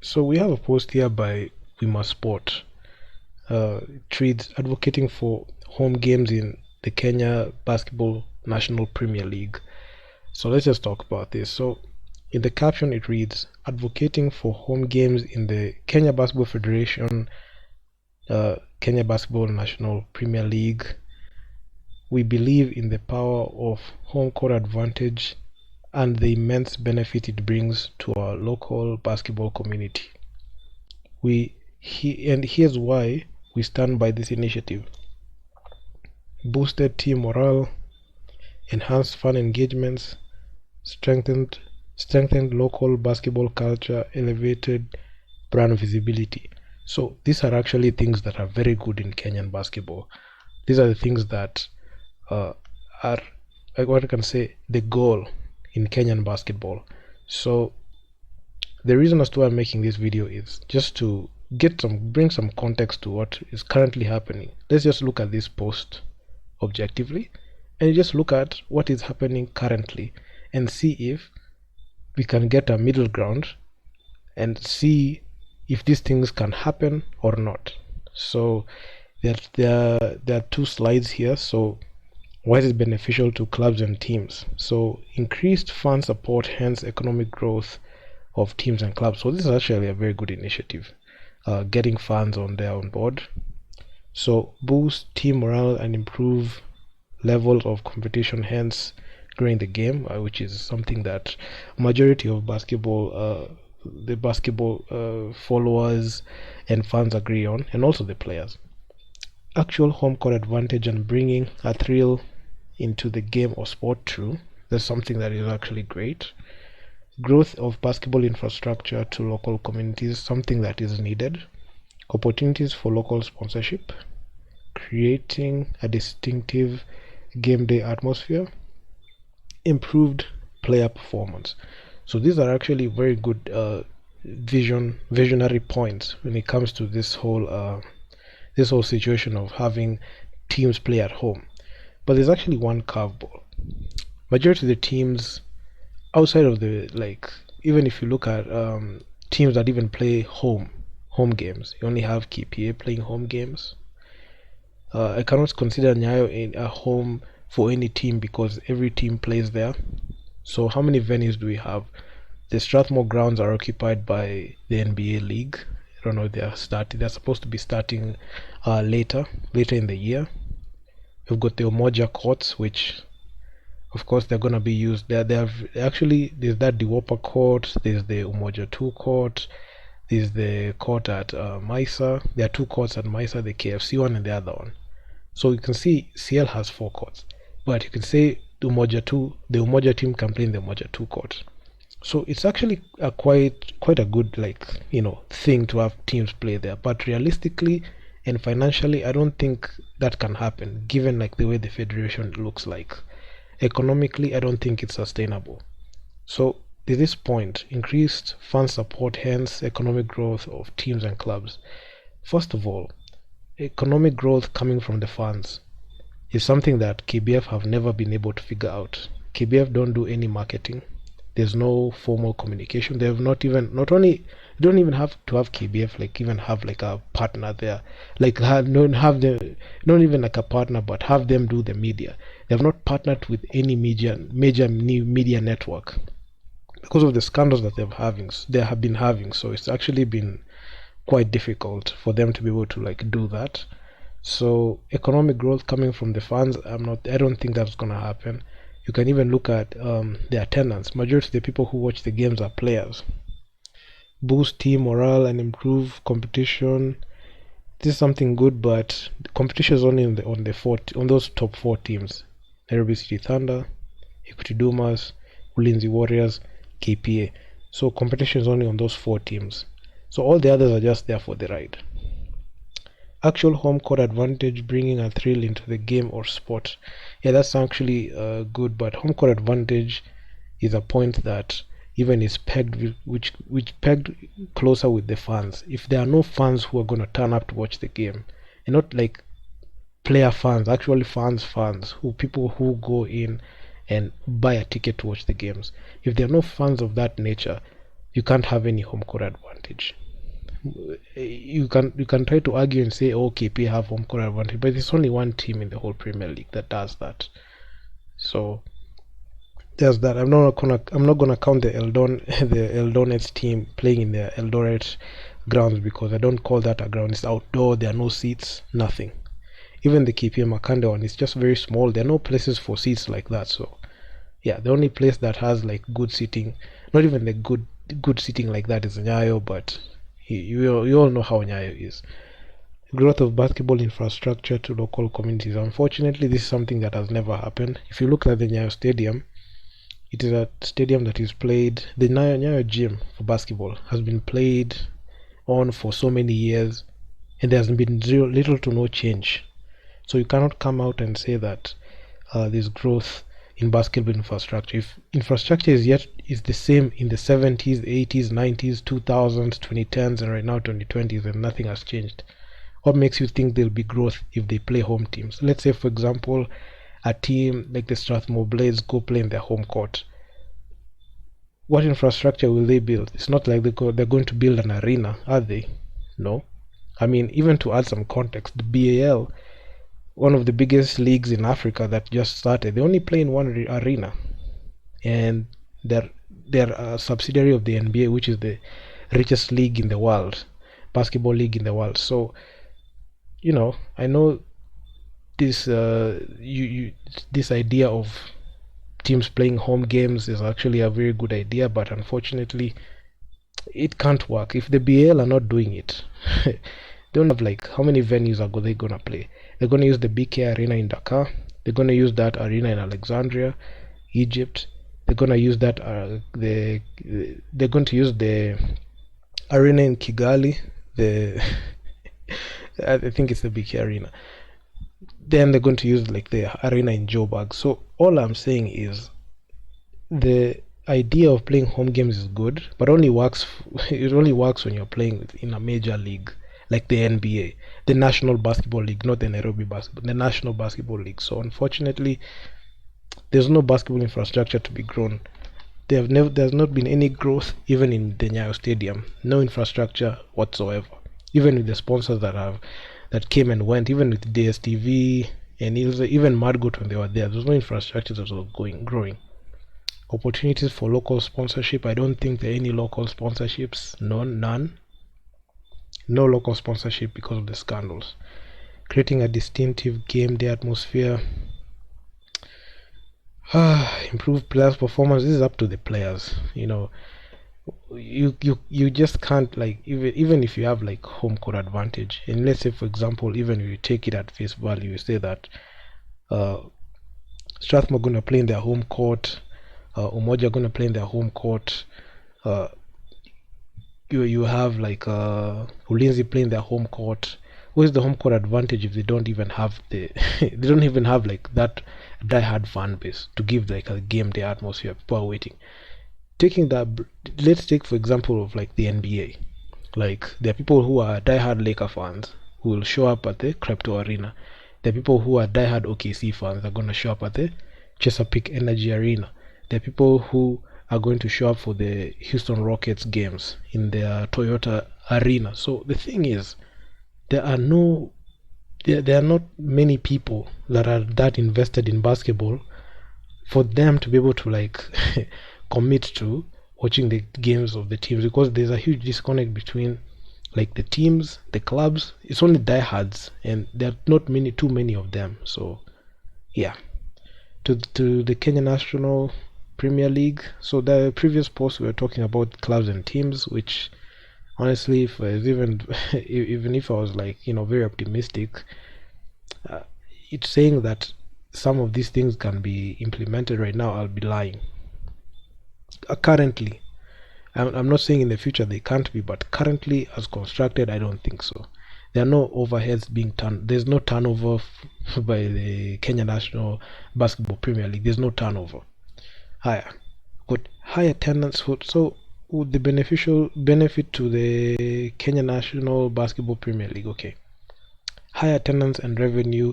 So we have a post here by We Must Sport. It reads, advocating for home games in the Kenya Basketball National Premier League. So let's just talk about this. So in the caption it reads, advocating for home games in the Kenya Basketball Federation, Kenya Basketball National Premier League. We believe in the power of home court advantage and the immense benefit it brings to our local basketball community. And here's why we stand by this initiative. Boosted team morale, enhanced fan engagements, strengthened local basketball culture, elevated brand visibility. So these are actually things that are very good in Kenyan basketball. These are the things that are, like what I can say, the goal in Kenyan basketball. So the reason as to why I'm making this video is just to bring some context to what is currently happening. Let's just look at this post objectively and just look at what is happening currently and see if we can get a middle ground and see if these things can happen or not. So there are two slides here. So why is it beneficial to clubs and teams? So increased fan support, hence economic growth of teams and clubs. So this is actually a very good initiative, getting fans on board. So boost team morale and improve levels of competition, hence growing the game, which is something that majority of basketball followers and fans agree on, and also the players. Actual home court advantage and bringing a thrill into the game or sport too. That's something that is actually great. Growth of basketball infrastructure to local communities, something that is needed. Opportunities for local sponsorship, creating a distinctive game day atmosphere, improved player performance. So these are actually very good visionary points when it comes to this whole situation of having teams play at home. But there's actually one curveball. Majority of the teams outside of the, like, even if you look at teams that even play home games, you only have KPA playing home games. I cannot consider Nyayo in a home for any team because every team plays there. So how many venues do we have? The Strathmore grounds are occupied by the NBA league. I don't know if they're supposed to be starting later in the year. We've got the Umoja courts, which of course they're gonna be used. There's that Diwapa court, there's the Umoja 2 court, there's the court at Maisa. There are two courts at Maisa, the KFC one and the other one. So you can see CL has 4 courts, but you can say the Umoja team can play in the Umoja 2 court. So it's actually a quite a good, like, thing to have teams play there. But realistically and financially, I don't think that can happen, given like the way the federation looks like. Economically, I don't think it's sustainable. So at this point, increased fan support, hence economic growth of teams and clubs. First of all, economic growth coming from the fans is something that KBF have never been able to figure out. KBF don't do any marketing. There's no formal communication. They have you don't even have to have KBF, like, even have like a partner there, like not even like a partner, but have them do the media. They have not partnered with any major media network because of the scandals that they have been having. So it's actually been quite difficult for them to be able to like do that. So economic growth coming from the fans, I don't think that's gonna happen. You can even look at the attendance. Majority of the people who watch the games are players. Boost team morale and improve competition. This is something good, but the competition is only on those top 4 teams: Nairobi City Thunder, Equity Dumas, Ulinzi Warriors, KPA. So competition is only on those 4 teams. So all the others are just there for the ride. Actual home court advantage, bringing a thrill into the game or sport. Yeah, that's actually good, but home court advantage is a point that even is pegged which pegged closer with the fans. If there are no fans who are going to turn up to watch the game, and not like player fans, actually fans, people who go in and buy a ticket to watch the games, if there are no fans of that nature, you can't have any home court advantage. You can try to argue and say, oh, KP have home court advantage, but there's only one team in the whole Premier League that does that. So there's that. I'm not gonna count the Eldonets team playing in the Eldoret grounds, because I don't call that a ground. It's outdoor. There are no seats, nothing. Even the KPM Makande one is just very small. There are no places for seats like that. So yeah, the only place that has like good seating, not even the good seating like that, is Nyayo. But you all know how Nyayo is. Growth of basketball infrastructure to local communities. Unfortunately, this is something that has never happened. If you look at the Nyayo Stadium, it is a stadium that is played. The Nyayo gym for basketball has been played on for so many years, and there has been little to no change. So you cannot come out and say that there's growth in basketball infrastructure. If infrastructure is the same in the 70s, 80s, 90s, 2000s, 2010s, and right now 2020s, and nothing has changed, what makes you think there'll be growth if they play home teams? Let's say, for example, a team like the Strathmore Blades go play in their home court. What infrastructure will they build? It's not like they're going to build an arena, are they? No. I mean, even to add some context, the BAL, one of the biggest leagues in Africa that just started, they only play in one arena, and they're a subsidiary of the NBA, which is the richest league in the world, basketball league in the world. So I know this this idea of teams playing home games is actually a very good idea, but unfortunately it can't work if the BL are not doing it. They don't have, like, how many venues are they gonna play? They're gonna use the BK Arena in Dakar. They're gonna use that arena in Alexandria, Egypt. They're gonna use that they're going to use the arena in Kigali. The I think it's the BK Arena. Then they're going to use like the arena in Joburg. So all I'm saying is the idea of playing home games is good, but only works it only works when you're playing in a major league like the NBA, the National Basketball League, not the Nairobi Basketball, the National Basketball League. So unfortunately, there's no basketball infrastructure to be grown. There's not been any growth even in the Nyayo Stadium. No infrastructure whatsoever. Even with the sponsors that came and went, even with DSTV and even Margot when they were there was no infrastructure that was growing. Opportunities for local sponsorship. I don't think there are any local sponsorships. None. No local sponsorship because of the scandals. Creating a distinctive game day atmosphere. Improve players' performance. This is up to the players. You just can't, like, even if you have like home court advantage, and let's say, for example, even if you take it at face value, you say that Strathmore gonna play in their home court, Umoja gonna play in their home court, you have like Ulinzi playing their home court. Where's the home court advantage if they don't even have they don't even have like that die-hard fan base to give like a game day atmosphere? People are waiting. Taking that, let's take for example of like the NBA. Like, there are people who are die-hard Laker fans who will show up at the Crypto Arena. There are people who are die-hard OKC fans that are going to show up at the Chesapeake Energy Arena. There are people who are going to show up for the Houston Rockets games in their Toyota Arena. So the thing is, there are not many people that are that invested in basketball for them to be able to like commit to watching the games of the teams, because there's a huge disconnect between like the teams, the clubs. It's only diehards, and there are not too many of them. So yeah, to the Kenya National Premier League. So the previous post we were talking about clubs and teams, which honestly, if even if I was like very optimistic, it's saying that some of these things can be implemented right now, I'll be lying. Currently, I'm not saying in the future they can't be, but currently as constructed, I don't think so. There are no overheads being turned. There's no turnover by the Kenya National Basketball Premier League. There's no turnover. Got high attendance. So would the benefit to the Kenya National Basketball Premier League? Okay, high attendance and revenue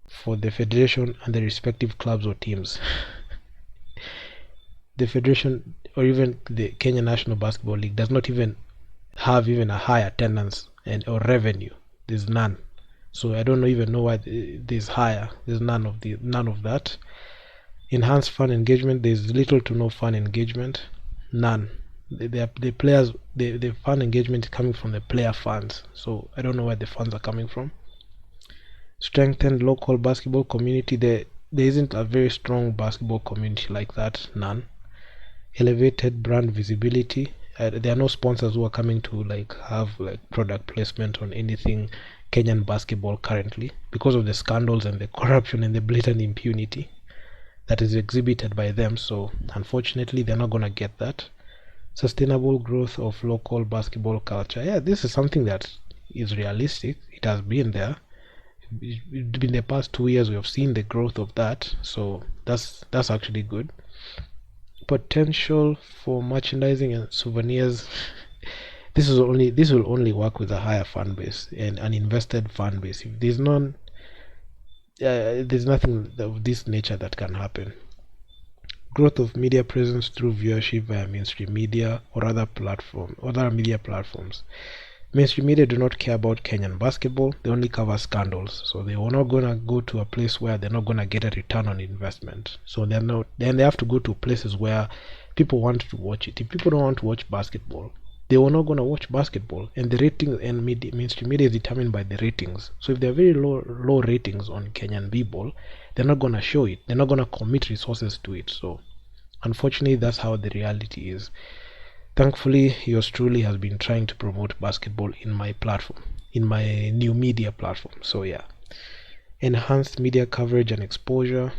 for the federation and the respective clubs or teams. the federation or even the Kenya National Basketball League does not even have even a high attendance and or revenue. There's none. So I don't even know why there's higher. There's none of that. Enhanced fan engagement. There's little to no fan engagement. None. The players, the fan engagement is coming from the player fans. So I don't know where the fans are coming from. Strengthened local basketball community. There isn't a very strong basketball community like that. None. Elevated brand visibility. There are no sponsors who are coming to like have like product placement on anything Kenyan basketball currently because of the scandals and the corruption and the blatant impunity that is exhibited by them. So unfortunately they're not going to get that. Sustainable growth of local basketball culture. Yeah, this is something that is realistic. It has been there. In the past 2 years we have seen the growth of that, so that's actually good. Potential for merchandising and souvenirs. This will only work with a higher fan base and an invested fan base. If there's none, there's nothing of this nature that can happen. Growth of media presence through viewership via mainstream media or other media platforms. Mainstream media do not care about Kenyan basketball. They only cover scandals. So they are not going to go to a place where they're not going to get a return on investment. So then they have to go to places where people want to watch it. If people don't want to watch basketball, they are not going to watch basketball. And the ratings and mainstream media is determined by the ratings. So if they're very low ratings on Kenyan b-ball, they're not going to show it. They're not going to commit resources to it. So unfortunately, that's how the reality is. Thankfully, yours truly has been trying to promote basketball in my platform, in my new media platform. So yeah, enhanced media coverage and exposure.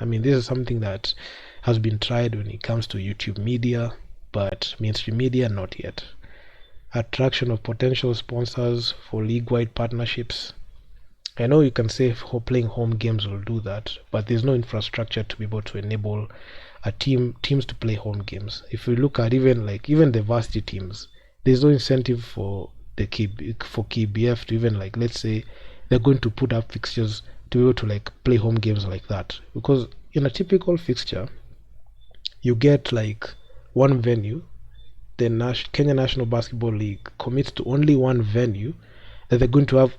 I mean, this is something that has been tried when it comes to YouTube media, but mainstream media not yet. Attraction of potential sponsors for league-wide partnerships. I know you can say playing home games will do that, but there's no infrastructure to be able to enable teams to play home games. If we look at even the varsity teams, there's no incentive for KBF to even let's say they're going to put up fixtures to be able to play home games like that, because in a typical fixture you get one venue. The Kenya National Basketball League commits to only one venue that they're going to have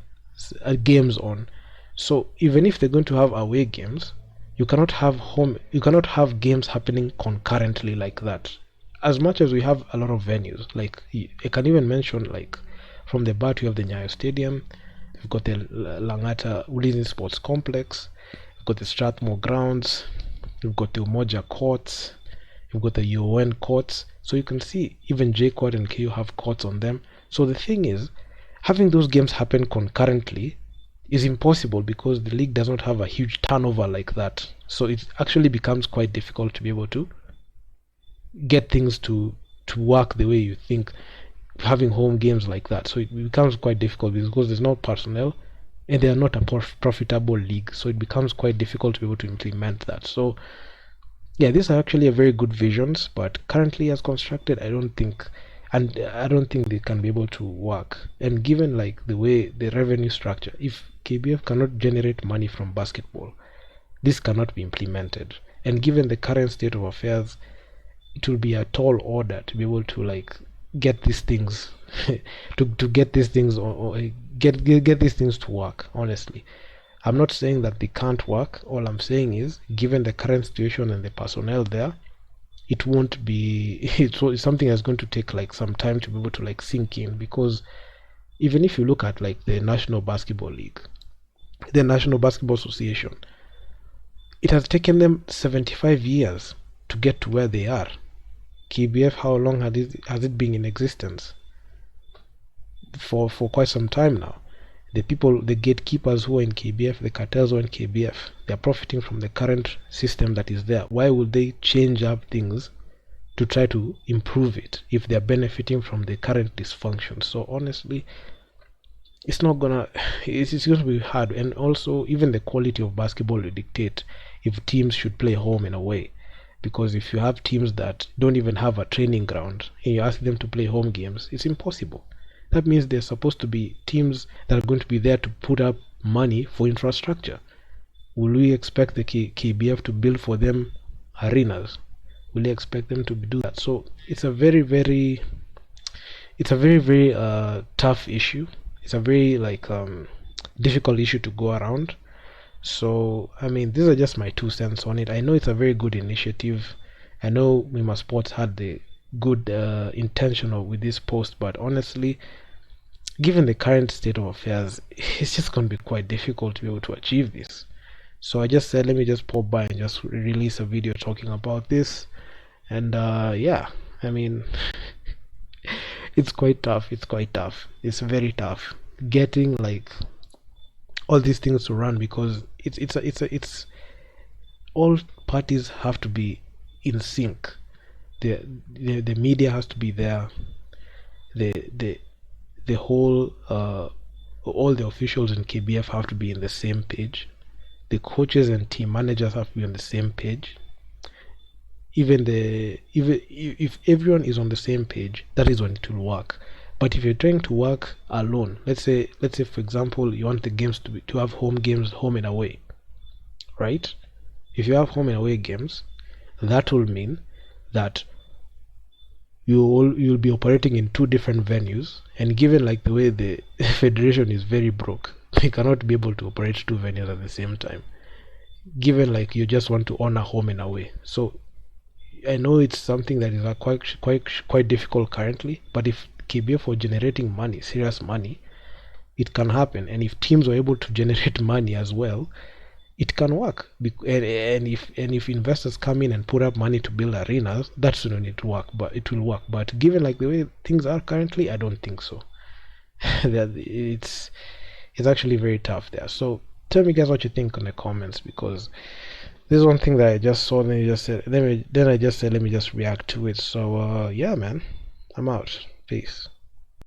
games on. So even if they're going to have away games, you cannot have games happening concurrently like that. As much as we have a lot of venues, I can even mention from the BAT we have the Nyayo Stadium, we've got the Langata Ulinzi Sports Complex, we've got the Strathmore Grounds, we've got the Umoja Courts, we've got the UN Courts. So you can see even J Court and KU have courts on them. So the thing is, having those games happen concurrently is impossible because the league does not have a huge turnover like that. So it actually becomes quite difficult to be able to get things to work the way you think, having home games like that. So it becomes quite difficult because there's no personnel and they are not a profitable league. So it becomes quite difficult to be able to implement that. So yeah, these are actually a very good visions, but currently as constructed, I don't think they can be able to work. And given the way the revenue structure, if KBF cannot generate money from basketball, this cannot be implemented. And given the current state of affairs, it will be a tall order to be able to get these things to get these things or get these things to work. Honestly, I'm not saying that they can't work. All I'm saying is, given the current situation and the personnel there, it won't be it's something that's going to take some time to be able to sink in, because even if you look at the National Basketball League, the National Basketball Association, it has taken them 75 years to get to where they are. KBF, how long has it been in existence? For quite some time now. The gatekeepers who are in KBF, the cartels who are in KBF, they are profiting from the current system that is there. Why would they change up things to try to improve it if they are benefiting from the current dysfunction? So honestly, it's going to be hard. And also, even the quality of basketball will dictate if teams should play home in a way. Because if you have teams that don't even have a training ground and you ask them to play home games, it's impossible. That means they're supposed to be teams that are going to be there to put up money for infrastructure. Will we expect the KBF to build for them arenas? Will you expect them to do that? So it's a very very very tough issue. It's a very like difficult issue to go around. So I mean, these are just my 2 cents on it. I know it's a very good initiative. I know Mima Sports had the good intention with this post, but honestly, given the current state of affairs, it's just going to be quite difficult to be able to achieve this. So I just said, let me just pop by and just release a video talking about this. And yeah, I mean, it's quite tough. It's quite tough. It's very tough getting like all these things to run, because it's all parties have to be in sync. The media has to be there. The the whole all the officials in KBF have to be in the same page. The coaches and team managers have to be on the same page. Even if everyone is on the same page, that is when it will work. But if you're trying to work alone, let's say for example you want the games to have home games, home and away, right? If you have home and away games, that will mean that you'll be operating in two different venues, and given like the way the federation is very broke, they cannot be able to operate two venues at the same time, given like you just want to honor home and away. So I know it's something that is quite difficult currently, but if KBF were generating money, serious money, it can happen. And if teams were able to generate money as well, it can work. And if investors come in and put up money to build arenas, that's when it work. But it will work. But given like the way things are currently, I don't think so. That it's actually very tough there. So tell me guys what you think in the comments, because this is one thing that I just saw and then I just said let me just react to it. So yeah man, I'm out. Peace.